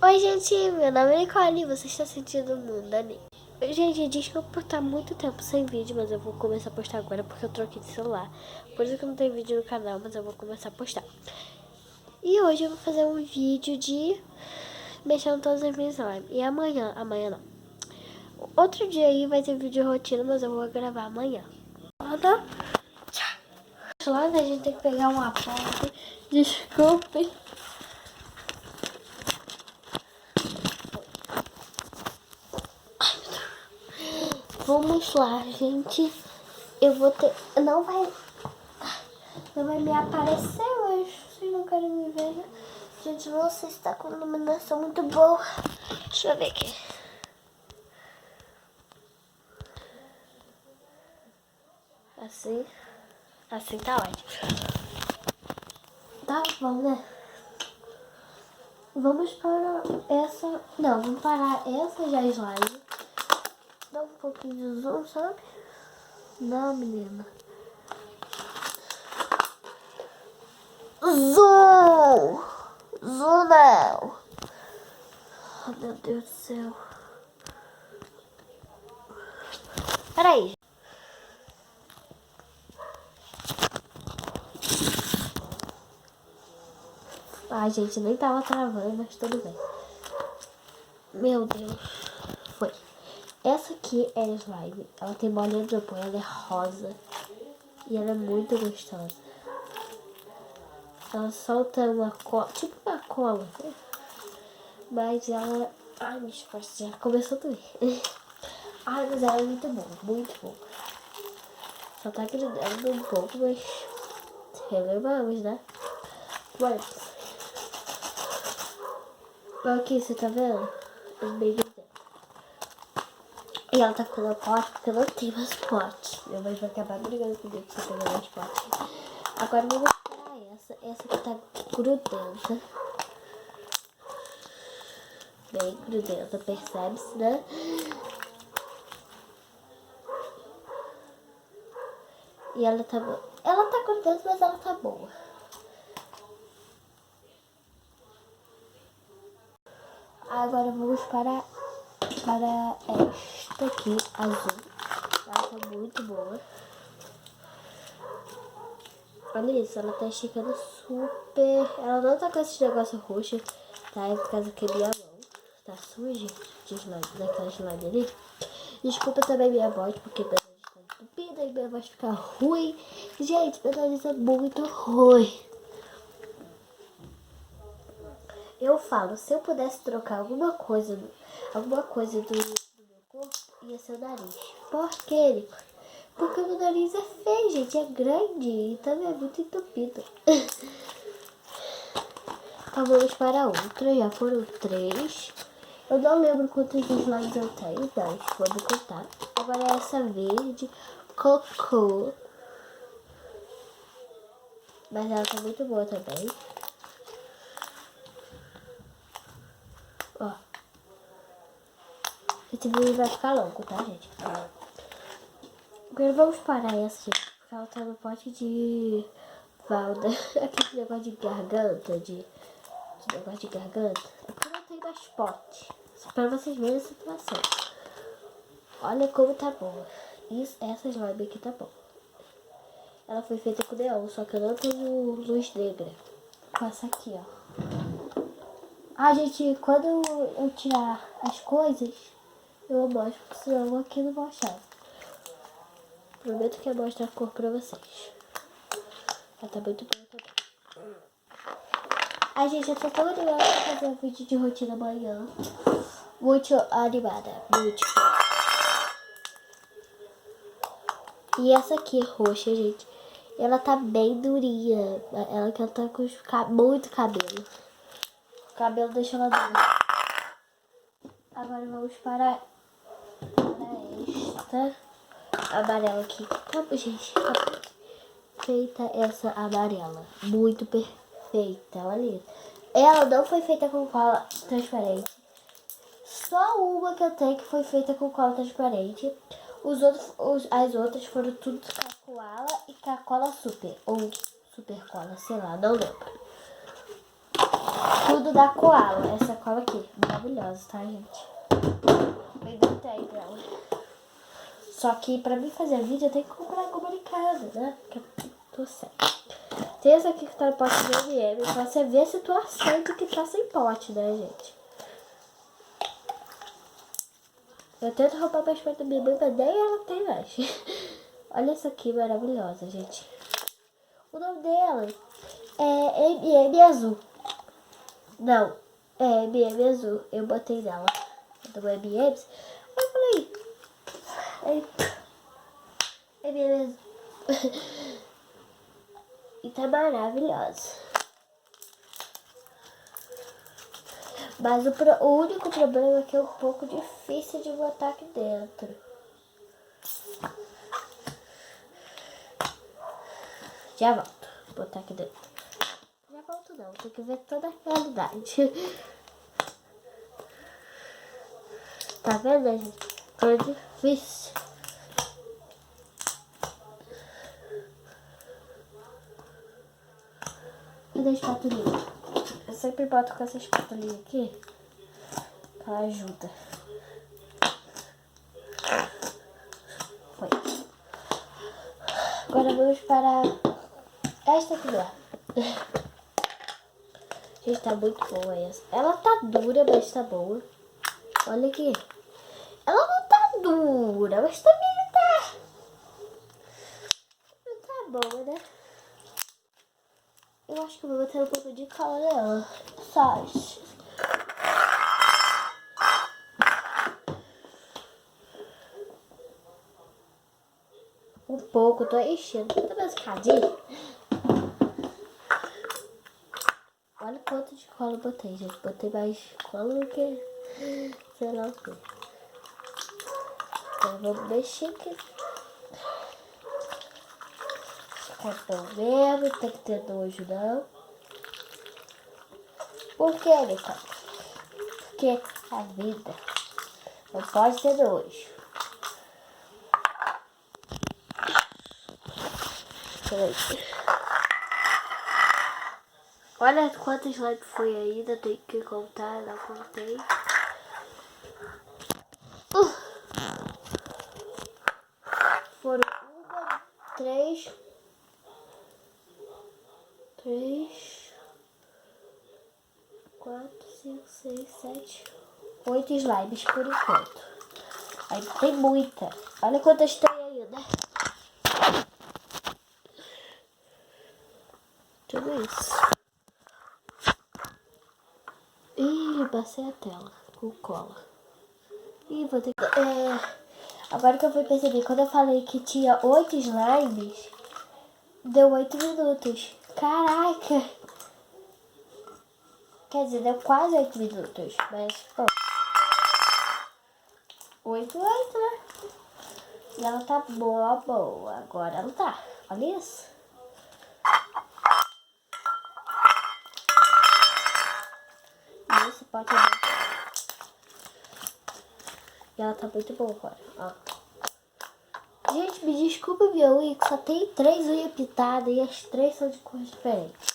Oi, gente, meu nome é Nicole e você está sentindo no Dani. Gente, desculpa por estar muito tempo sem vídeo, mas eu vou começar a postar agora porque eu troquei de celular. Por isso que não tem vídeo no canal, mas eu vou começar a postar. E hoje eu vou fazer um vídeo de mexendo todas as minhas lives. E amanhã não. Outro dia aí vai ter vídeo rotina, mas eu vou gravar amanhã. Tá? Lá, né, a gente tem que pegar uma ponte. Desculpe. Vamos lá, gente. Eu vou ter... Não vai me aparecer hoje. Vocês não querem me ver, né? Gente, não sei se tá com iluminação muito boa. Deixa eu ver aqui. Assim tá ótimo. Tá bom, né? Vamos para essa... Não, vamos parar essa já slide. Dá um pouquinho de zoom, sabe? Não, menina. Zoom! Zoom não! Oh, meu Deus do céu. Peraí. Ai, gente, nem tava travando, mas tudo bem. Meu Deus. Foi. Essa aqui é a slime. Ela tem bolinha de apoio, ela é rosa. E ela é muito gostosa. Ela solta uma cola, tipo uma cola, né? Mas ela... Ai, minhas costas já começou a doer. Ai, mas ela é muito boa, muito boa. Só tá grudando um pouco, mas... Relevamos, né? Mas... Aqui, você tá vendo? Os baby. E ela tá ficando pote porque eu não tenho mais potes. Minha mãe vai acabar brigando comigo se eu pegar mais potes. Agora vamos para essa. Essa que tá grudenta. Bem grudenta, percebe-se, né? E ela tá grudenta, mas ela tá boa. Agora vamos para esta aqui, azul. Ela tá muito boa. Olha isso, ela tá esticando super... Ela não tá com esse negócio roxo, tá? É por causa que minha mão tá suja de slime, daquela slime ali. Desculpa também minha voz, porque minha nariz tá entupida e minha voz fica ruim. Gente, meu nariz é muito ruim. Eu falo, se eu pudesse trocar alguma coisa do meu corpo, ia ser o nariz. Por quê? Porque meu nariz é feio, gente, é grande e também é muito entupido. Então vamos para outra, já foram 3. Eu não lembro quantos slides eu tenho, mas vamos contar. Agora é essa verde, cocô. Mas ela tá muito boa também. Ó. Esse vídeo vai ficar longo, tá, gente? Agora vamos parar essa, gente, porque ela tá no pote de valda. Aquele negócio de garganta, de negócio de garganta. É porque não tem mais pote. Pra vocês verem a situação. Olha como tá boa. Essa slime aqui tá boa. Ela foi feita com neon, só que eu não tenho luz negra. Com essa aqui, ó. Ah, gente, quando eu tirar as coisas, eu mostro, porque senão aqui não vou achar. Prometo que eu mostro a cor pra vocês. Ela tá muito boa também. Ai, gente, eu tô tão animada pra fazer um vídeo de rotina amanhã. Muito animada, muito. E essa aqui é roxa, gente. Ela tá bem durinha. Ela que tá com muito cabelo. O cabelo deixa ela dura. Agora vamos para esta amarela aqui. Tá, gente, tá feita essa amarela. Muito perfeita, olha isso. Ela não foi feita com cola transparente. Só uma que eu tenho que foi feita com cola transparente. As outras foram tudo com a koala e com a cola super. Ou super cola, sei lá, não lembro. Tudo da Koala. Essa cola aqui, maravilhosa, tá, gente? Bem gostei dela. Só que pra mim fazer vídeo eu tenho que comprar alguma americana, né? Porque eu tô certo. Tem essa aqui que tá no pote de MM, pra você ver a situação de que tá sem pote, né, gente? Eu tento roubar mais perto da minha mãe, mas nem ela tem mais. Olha essa aqui maravilhosa, gente. O nome dela é MM Azul. Não, é MM Azul. Eu botei nela do MMs. Aí eu falei, MM Azul. E tá maravilhosa. Mas o único problema é que é um pouco difícil de botar aqui dentro. Já volto. Vou botar aqui dentro. Já volto não, tem que ver toda a realidade. Tá vendo, gente? Foi difícil. Cadê a espatulinha? Eu sempre boto com essa espatulinha aqui. Que ela ajuda. Foi. Agora vamos para esta aqui. Gente, tá muito boa essa. Ela tá dura, mas tá boa. Olha aqui. Ela não tá dura, mas também não tá. Não tá boa, né? Eu acho que eu vou botar um pouco de cola nela. Só. Um pouco, tô enchendo. Tá mais cadinho? Olha quanto de cola eu botei, gente. Botei mais cola do que sei lá o que. Então vamos mexer aqui. Cartão mesmo, tem que ter nojo não. Por que, Nicole? Porque a vida não pode ter nojo. Olha quantos likes foi ainda, tem que contar, não contei. Foram 3, 4, 5, 6, 7, 8 slimes por enquanto. Aí tem muita. Olha quantas tem ainda. Tudo isso. Ih, passei a tela com cola. Ih, vou ter que... agora que eu fui perceber, quando eu falei que tinha 8 slimes, deu 8 minutos. Caraca! Quer dizer, deu quase 8 minutos, mas, pô. 8, né? E ela tá boa. Agora ela tá. Olha isso. E esse pote é bom. E ela tá muito boa agora, ó. Gente, me desculpa minha unha, que só tem 3 unhas pintadas e as 3 são de cores diferentes.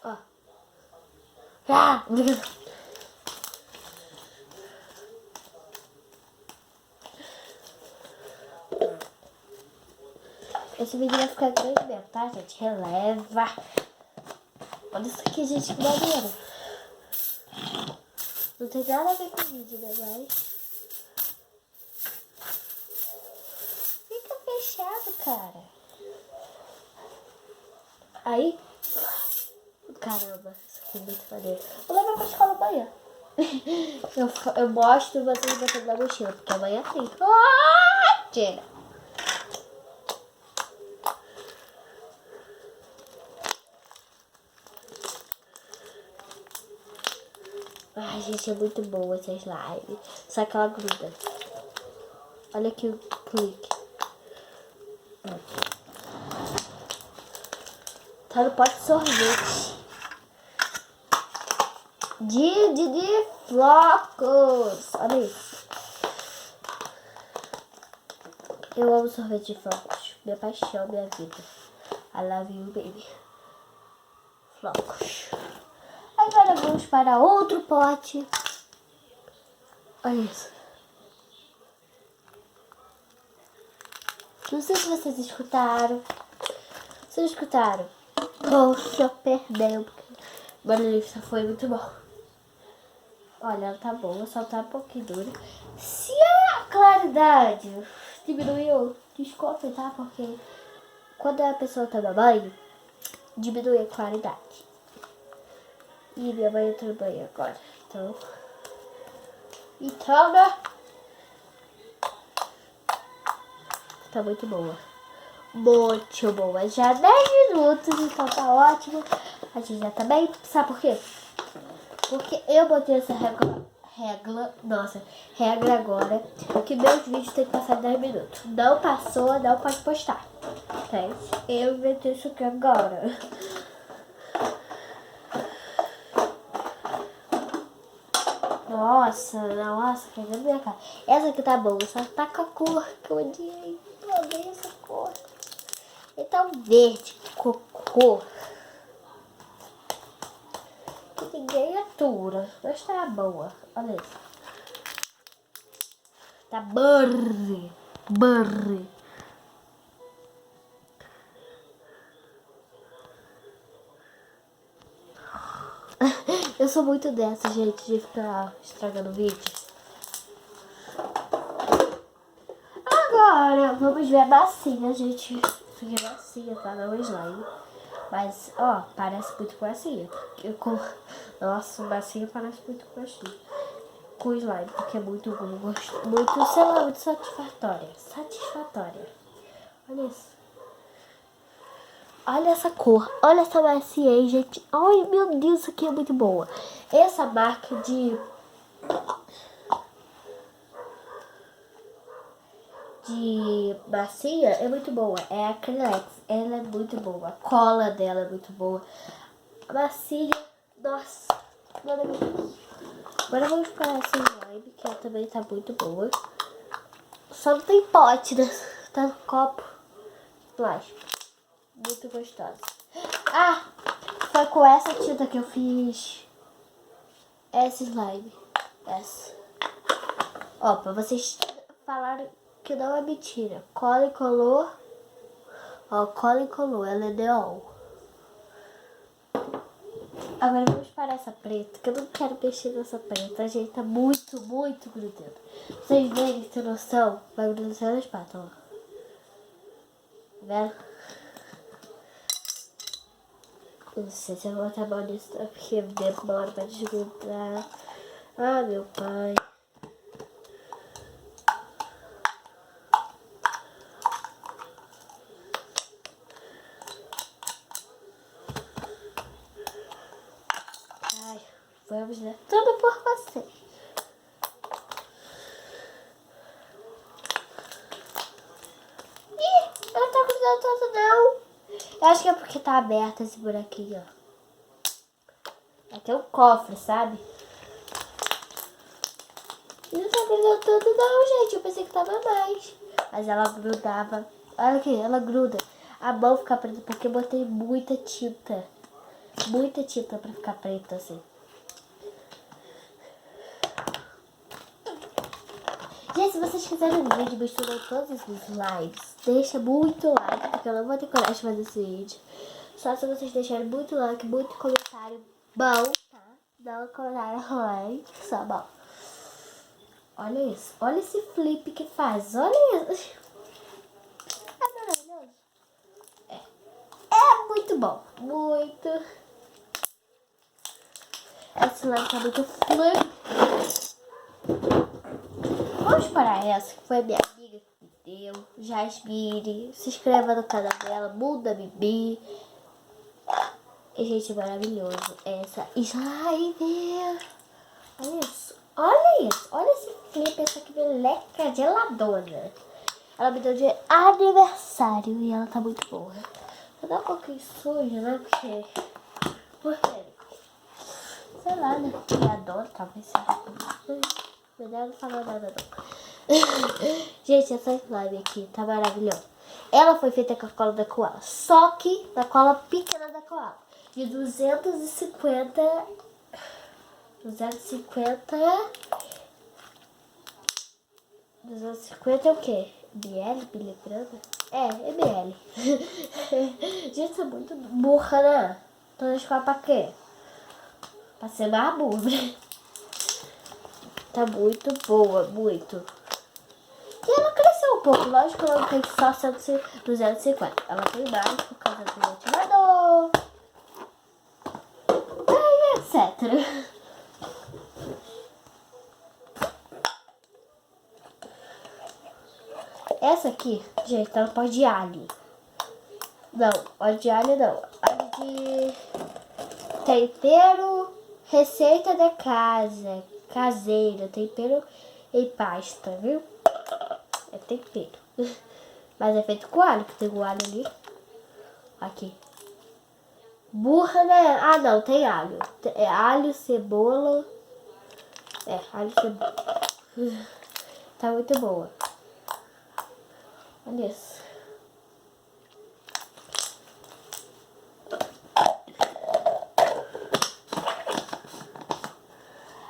Ó. Ah! Esse vídeo vai ficar grande mesmo, tá, gente? Releva. Olha isso aqui, gente, que maneiro. Não tem nada a ver com o vídeo, né, mas... Fica fechado, cara. Aí... Caramba, isso aqui é muito maneiro. Vou levar pra escola amanhã. eu mostro vocês botando na mochila, porque amanhã tem. Tira. Ai, gente, é muito boa essa slime. Só que ela gruda. Olha aqui o clique. Tá no pote de sorvete. De flocos. Olha isso. Eu amo sorvete de flocos. Minha paixão, minha vida. I love you, baby. Flocos. Agora vamos para outro pote. Olha isso. Não sei se vocês escutaram. Se vocês escutaram, poxa, perdeu. O barulho foi muito bom. Olha, ela tá boa, só tá um pouquinho dura. Se a claridade diminuiu, desculpe, tá? Porque quando a pessoa toma banho, diminui a claridade. E minha mãe entrou no banho agora. Então, né? Tá muito boa. Muito boa. Já 10 minutos, então tá ótimo. A gente já tá bem. Sabe por quê? Porque eu botei essa regra agora, que meus vídeos tem que passar 10 minutos. Não passou, não pode postar. Entende? Eu inventei isso aqui agora. Nossa, pegando minha cara. Essa aqui tá boa, só tá com a cor que eu odiei. Eu odeio essa cor. Então, verde, cocô. Que ninguém atura. Mas tá boa. Olha isso. Tá burri. Eu sou muito dessa, gente, de ficar estragando vídeo. Agora, vamos ver a massinha, gente. Isso aqui é massinha, tá? Não é slime. Mas, ó, parece muito com massinha. Nossa, massinha parece muito com massinha. Com slime, porque é muito bom. Muito, sei lá, muito satisfatória. Olha isso. Olha essa cor, olha essa massinha aí, gente. Ai, meu Deus, isso aqui é muito boa. Essa marca de massinha é muito boa. É a Acrylex, ela é muito boa. A cola dela é muito boa. A massinha, nossa, meu Deus. Agora vamos para essa slime, que ela também tá muito boa. Só não tem pote, né? Tá no copo plástico. Muito gostosa. Ah, foi com essa tinta que eu fiz essa slime. Essa. Ó, pra vocês falarem que não é mentira. Cola e colou. Ó, cola e colou. Ela é neon. Agora vamos para essa preta, que eu não quero mexer nessa preta. A gente tá muito grudento. Vocês verem, tem noção? Vai grudando na espátula. Tá vendo? Não sei se eu vou botar a mão nisso, porque demora pra desgrudar. Ah, meu pai. Ai, vamos ver tudo por você. Ih, eu não tô grudando tudo não. Eu acho que é porque tá aberto esse buraquinho, ó. Aqui é um cofre, sabe? E não tá grudando tudo não, gente. Eu pensei que tava mais. Mas ela grudava. Olha aqui, ela gruda. A mão fica preta porque eu botei muita tinta. Muita tinta pra ficar preta assim. Gente, se vocês quiserem um vídeo misturando todos os slimes, deixa muito like, porque eu não vou ter coragem de fazer esse vídeo. Só se vocês deixarem muito like, muito comentário bom, tá? Não comentário like, só bom. Olha isso. Olha esse flip que faz. Olha isso. É maravilhoso. É muito bom. Muito. Esse slime tá muito flip. Vamos para essa, que foi a minha amiga que me deu, Jasmine. Se inscreva no canal dela, Muda Bibi. E, gente, maravilhoso. Essa slime. Olha isso. Olha isso. Olha esse flip, essa aqui meleca geladona. Ela me deu de aniversário e ela tá muito boa. Eu dou um pouquinho suja, né? Porque... Por quê? Sei lá, né? Eu adoro, talvez seja. Melhor não falar nada não. Gente, essa slime aqui tá maravilhosa. Ela foi feita com a cola da Koala. Só que da cola pequena da Koala. De 250 250. 250 é o quê? BL? Miligrama? É BL. Gente, isso é muito burra, né? Então a escola pra quê? Pra ser mais burra. Tá muito boa, muito. E ela cresceu um pouco. Lógico que ela não tem só 250. Ela tem mais por causa do ventilador. E etc. Essa aqui, gente, ela pode de alho. Não, óleo de alho não. Óleo de tempero, receita de casa, caseira, tempero em pasta, viu? É tempero. Mas é feito com alho, que tem o alho ali. Aqui. Burra, né? Ah, não, tem alho. É alho, cebola. É, alho e cebola. Tá muito boa. Olha isso.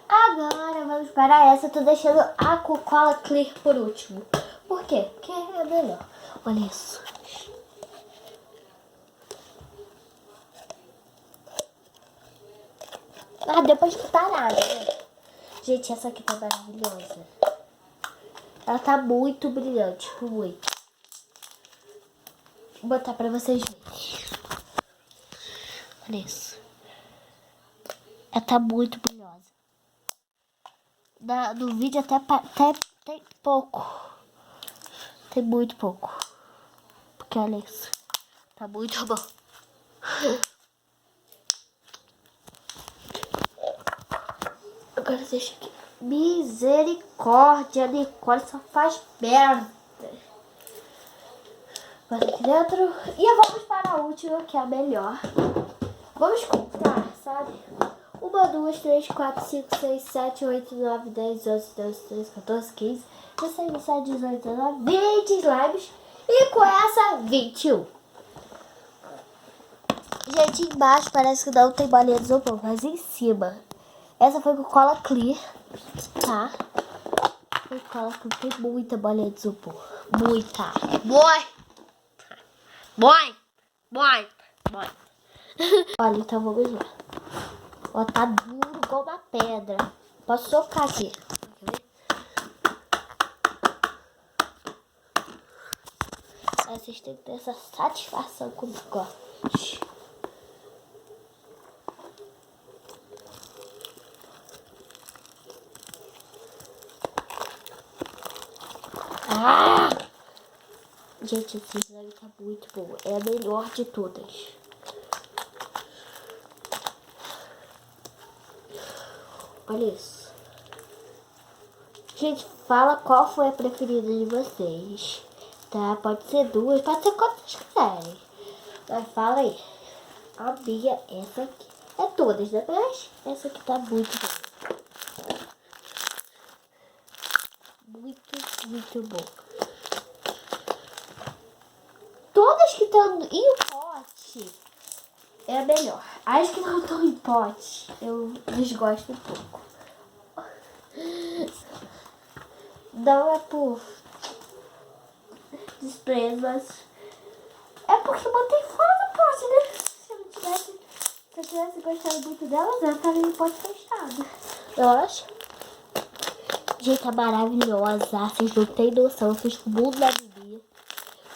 Agora vamos para essa. Eu tô deixando a Coca-Cola Clear por último. Por quê? Porque é melhor. Olha isso. Ah, depois que tá nada, né? Gente, essa aqui tá maravilhosa. Ela tá muito brilhante, muito. Vou botar pra vocês verem. Olha isso. Ela tá muito brilhosa. No vídeo até tem pouco. Tem muito pouco. Porque olha isso. Tá muito bom. Agora deixa aqui. Misericórdia, Nicole só faz merda. Bota aqui dentro. E vamos para a última, que é a melhor. Vamos contar, sabe? 1, 2, 3, 4, 5, 6, 7, 8, 9, 10, 11, 12, 13, 14, 15, 16, 17, 18, 19, 20 slimes. E com essa, 21. Gente, embaixo parece que não tem bolinha de isopor, mas em cima. Essa foi com cola clear, tá? Foi com cola clear, tem muita bolinha de isopor. Muita. Boy. Olha, então vamos lá. Ó, tá duro igual uma pedra. Posso socar aqui. Quer ver? Vocês têm que ter essa satisfação comigo, ó. Ah! Gente, esse slime tá muito bom. É a melhor de todas. Olha isso. Gente, fala qual foi a preferida de vocês. Tá? Pode ser 2, pode ser quantas quiserem. Mas fala aí. A minha, essa aqui. É todas, né? Mas essa aqui tá muito boa. Muito bom. Todas que estão em pote é a melhor. As que não estão em pote, eu desgosto um pouco. Não é por desprezo, mas é porque eu botei fora do pote, né? Se eu tivesse gostado muito delas, eu estaria em pote fechado. Eu acho. Gente, é maravilhosa. Vocês não têm noção. Eu fiz com o mundo da menina.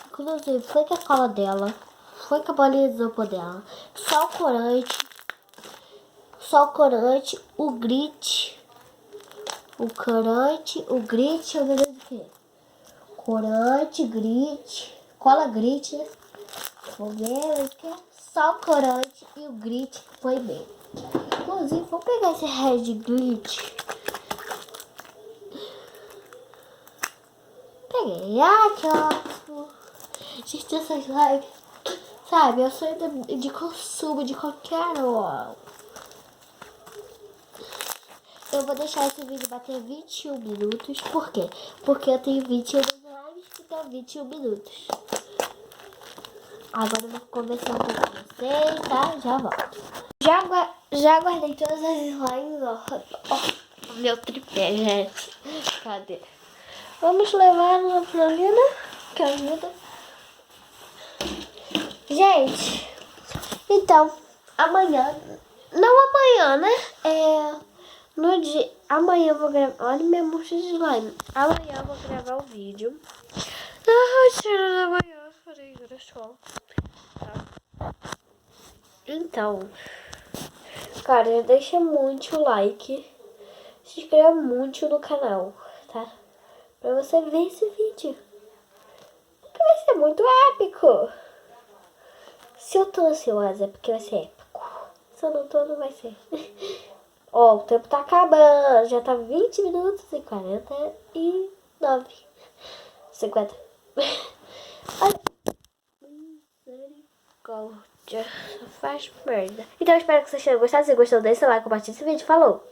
Inclusive, foi com a cola dela. Foi com a bolinha de isopor dela. Só o corante. O grit. O corante, o grit, eu não sei o que. Corante, grit. Cola grit, né? Vou ver o que. Só o corante e o grit foi bem. Inclusive, vou pegar esse red grit. Peguei. Ah, que ótimo. Gente, essas lives, sabe, eu sou de consumo de qualquer um. Eu vou deixar esse vídeo bater 21 minutos. Por quê? Porque eu tenho 21 lives que dá 21 minutos. Agora eu vou conversar um pouco com vocês, tá? Já volto. Já guardei todas as slimes, ó. Meu tripé, gente. Cadê? Vamos levar na Florina, que ajuda. Gente, então, amanhã, não amanhã, né? No dia, amanhã eu vou gravar, olha minha murcha de slime. Amanhã eu vou gravar o vídeo. Rotina da manhã, farei na escola. Tá? Então, cara, deixa muito o like, se inscreva muito no canal, tá? Pra você ver esse vídeo. Que vai ser muito épico. Se eu tô ansiosa é porque vai ser épico. Se eu não tô, não vai ser. Ó, o tempo tá acabando. Já tá 20 minutos e 49. 50. Ai, misericórdia. Só faz merda. Então eu espero que vocês tenham gostado. Se gostou, deixa o like, compartilha esse vídeo. Falou!